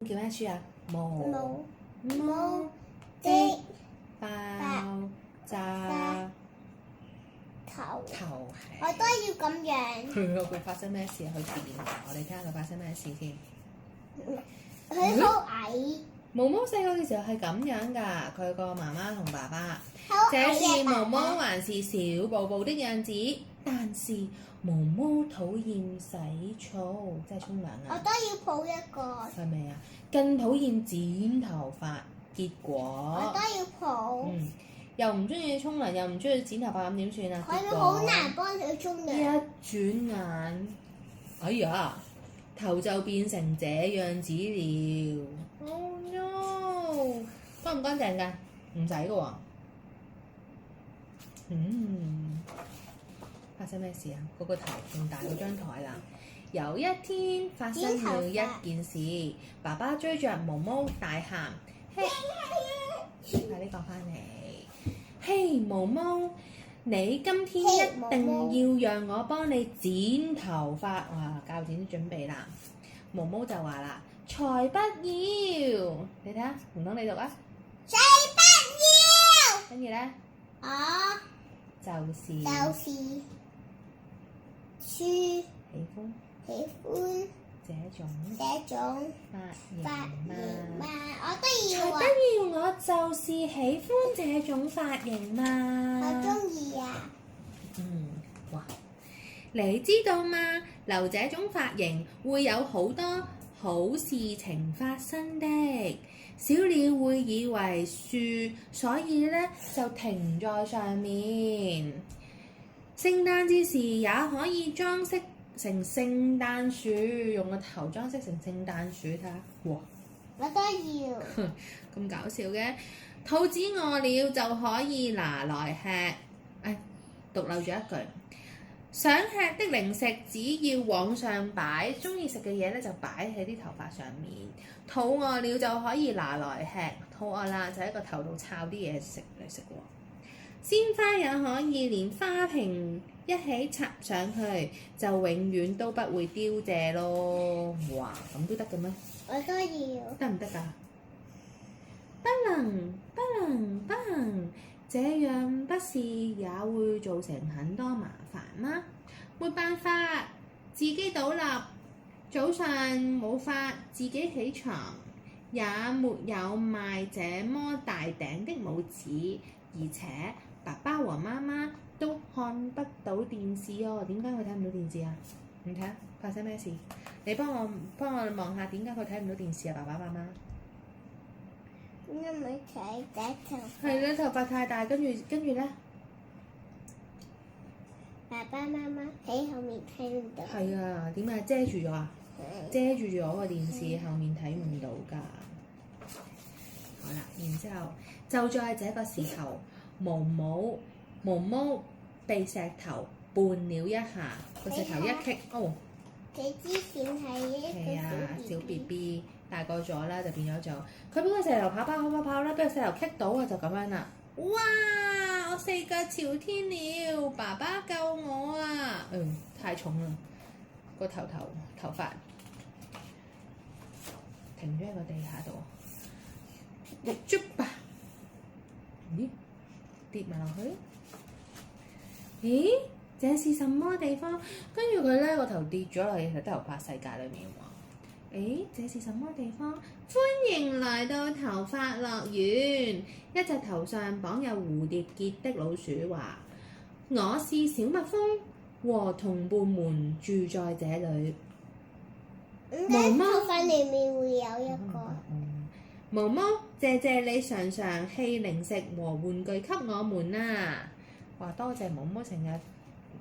叫咩書啊？毛的爆炸頭，頭我都要咁樣。佢發生咩事啊？佢變我哋睇下佢發生咩事先。佢好矮，毛毛細個嘅時候係咁樣㗎，佢個媽媽同爸爸。好這是矮嘅毛毛爸爸。還是小寶寶的樣子，但是毛毛討厭洗澡，即係沖涼啊！我都要抱一個，係咪啊？更討厭剪頭髮，結我果都要抱。又唔中意沖涼，又唔中意剪頭髮，咁點算啊？佢好難幫佢沖涼。一轉眼，哎呀，頭就變成這樣子了。Oh no！乾唔乾淨㗎？唔使㗎喎。發生咩事啊？嗰個頭仲大過張台啦。有一天發生了一件事，爸爸追着毛毛大喊：嘿，快啲講翻嚟！嘿，毛毛，你今天一定要讓我幫你剪頭髮。哇，鉸剪都準備啦。毛毛就話啦：才不要！你睇下，唔通你讀啊？才不要！跟住咧，就是喜歡這種髮型嗎？我都要啊！才不要！我就是喜歡這種髮型嘛。我中意啊！哇！你知道嗎？留這種髮型會有好多好事情發生的。小鳥會以為樹，所以呢就停在上面。聖誕節時也可以裝飾成聖誕樹，用個頭裝飾成聖誕樹，睇下，哇！我都要。咁搞笑嘅，肚子餓了就可以拿來吃。讀漏咗一句，想吃的零食只要往上擺，中意食嘅嘢咧就擺喺啲頭髮上面。肚餓了就可以拿來吃，肚餓啦就喺個頭度摷啲嘢食嚟食喎。鮮花也可以連花瓶一起插上去，就永遠都不會凋謝咯。哇，咁都得嘅咩？我都要。得唔得㗎？不能，這樣不是也會造成很多麻煩嗎？沒辦法，自己倒立，早上冇法自己起床，也沒有賣這麼大頂的帽子，而且爸爸和媽媽都看不到電視哦。點解佢睇唔到電視啊？你睇下發生咩事？你幫我望下點解佢睇唔到電視啊？爸爸媽媽。因為佢嘅頭髮。係啦，頭髮太大，跟住咧。爸爸媽媽喺後面睇唔到。係啊，點解遮住咗啊？遮住咗個電視，後面睇唔到㗎。好啦，然之後就在這個時候，毛毛被石頭絆了一下，個石頭一棘，佢之前係一個小 BB 大個咗啦，就變咗做佢俾個石頭跑啦，俾個石頭棘到啊，就咁樣啦。哇！我四腳朝天了，爸爸救我啊！太重啦，個頭髮停咗喺個地下度，一捉吧，咦？跌埋落去？咦？這是什麼地方？跟住佢咧個頭跌咗落去頭髮世界裏面喎。這是什麼地方？歡迎來到頭髮樂園。一隻頭上綁有蝴蝶結的老鼠話：我是小蜜蜂，和同伴們住在這裡。毛毛頭髮裡面會有一個。毛毛，謝謝你常常寄零食和玩具給我們啊！話多謝毛毛成日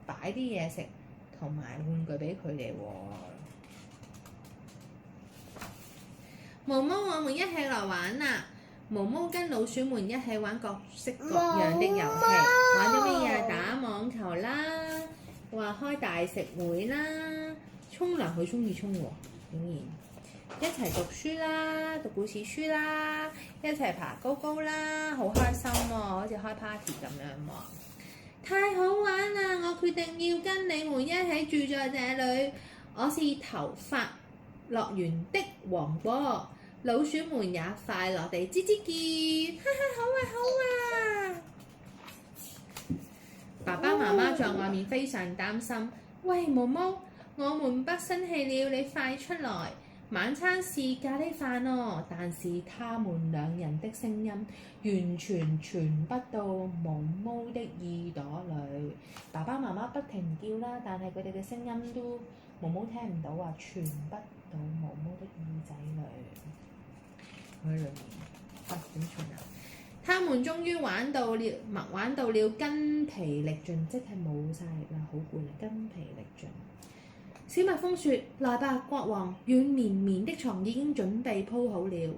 擺啲嘢食同埋玩具俾佢哋喎。毛毛，我們一起來玩啦！毛毛跟老鼠們一起玩各式各樣的遊戲，玩咗咩嘢？打網球啦，話開大食會啦，沖涼佢中意沖喎，竟然一齊讀書啦，讀故事書啦，一齊爬高高啦，好開心喎，好似開 party 咁樣喎，太好玩啦！我決定要跟你們一起住在這裡。我是頭髮樂園的王國。老鼠們也快樂地吱吱叫，哈哈，好啊好啊！爸爸媽媽在外面非常擔心，喂毛毛，我們不生氣了，你快出來！晚餐是咖喱飯哦，但是他們兩人的聲音完全傳不到毛毛的耳朵裏。爸爸媽媽不停叫啦，但係佢哋嘅聲音都毛毛聽唔到啊，傳不到毛毛的耳仔裏。喺裏面點算啊？他們終於玩到了筋疲力盡，即係冇晒力啦，好攰啦，筋疲力盡。小蜜蜂說：來吧，國王，軟綿綿的床已經準備鋪好了。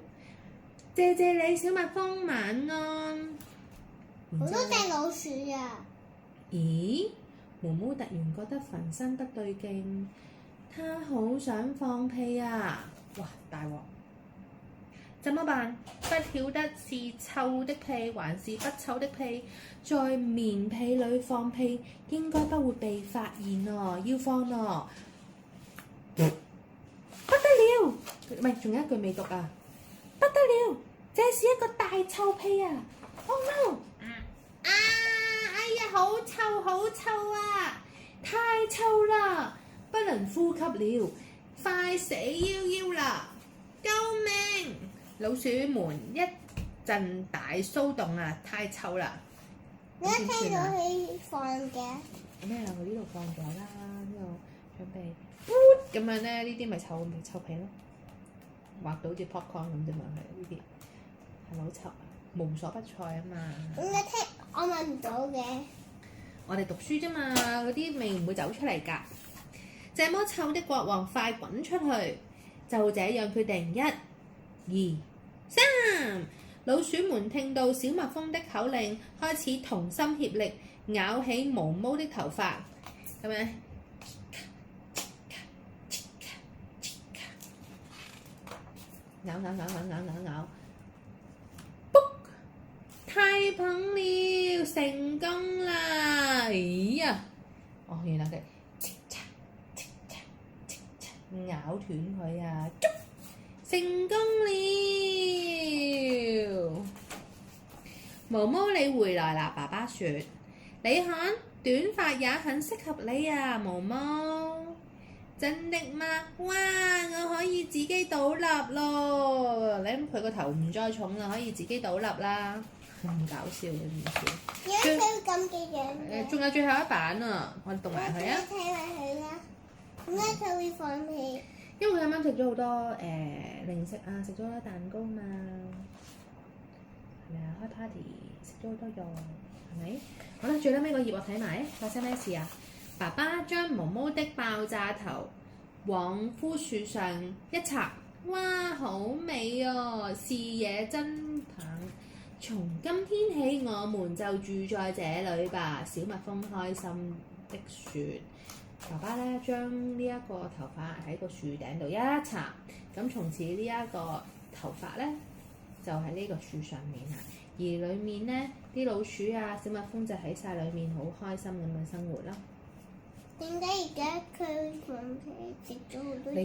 謝謝你，小蜜蜂，晚安。好多隻老鼠啊！咦？毛毛突然覺得渾身不對勁，他好想放屁啊！哇，大鑊！怎麼辦？不曉得是臭的屁還是不臭的屁，在棉被裏放屁應該不會被發現哦，要放哦。不得了，唔係，仲有一句未讀啊！不得了，這是一個大臭屁啊 ！Oh no！哎呀，好臭好臭啊！太臭啦，不能呼吸了，快死夭夭啦！救命！老鼠們一陣大騷動啊！太臭啦！你一聽到起放嘅咩啊？我呢度放咗啦，呢度準備咁樣咧，呢啲咪臭屁咯，畫到好似 popcorn 咁啫嘛，係呢啲係咪好臭啊？無所不在啊嘛！咁你聽我聞唔到嘅。我哋讀書啫嘛，嗰啲味唔會走出嚟㗎。這麼臭的國王，快滾出去！就這樣決定，1、2、3。老鼠們聽到小蜜蜂的口令，開始同心協力咬起毛毛的頭髮，咁樣咬，卜！太棒了，成功啦！哎呀，哦，原來佢咬斷佢啊！成功了！毛毛你回來啦，爸爸說。你看，短髮也很適合你啊，毛毛。真的嗎？哇！我可以自己倒立咯！你諗佢個頭唔再重啦，可以自己倒立啦。咁搞笑嘅唔笑。點解佢咁嘅樣嘅？仲有最後一版啊！我哋讀埋佢啊！睇埋佢啦。點解佢會放屁？因為佢啱啱食咗好多零食啊，食咗好多蛋糕嘛，係咪啊？開 party 食咗好多肉，係咪？好啦，最尾個頁我睇埋，發生咩事啊？爸爸將毛毛的爆炸頭往枯樹上一插，哇，好美哦！視野真棒。從今天起，我們就住在這裡吧。小蜜蜂開心的說。爸爸咧將呢一個頭髮喺個樹頂度一插，咁從此呢一個頭髮咧就喺呢個樹上面啊，而裡面咧啲老鼠啊、小蜜蜂就喺晒裡面好開心咁樣生活啦。點解而家佢放屁食咗好多肉？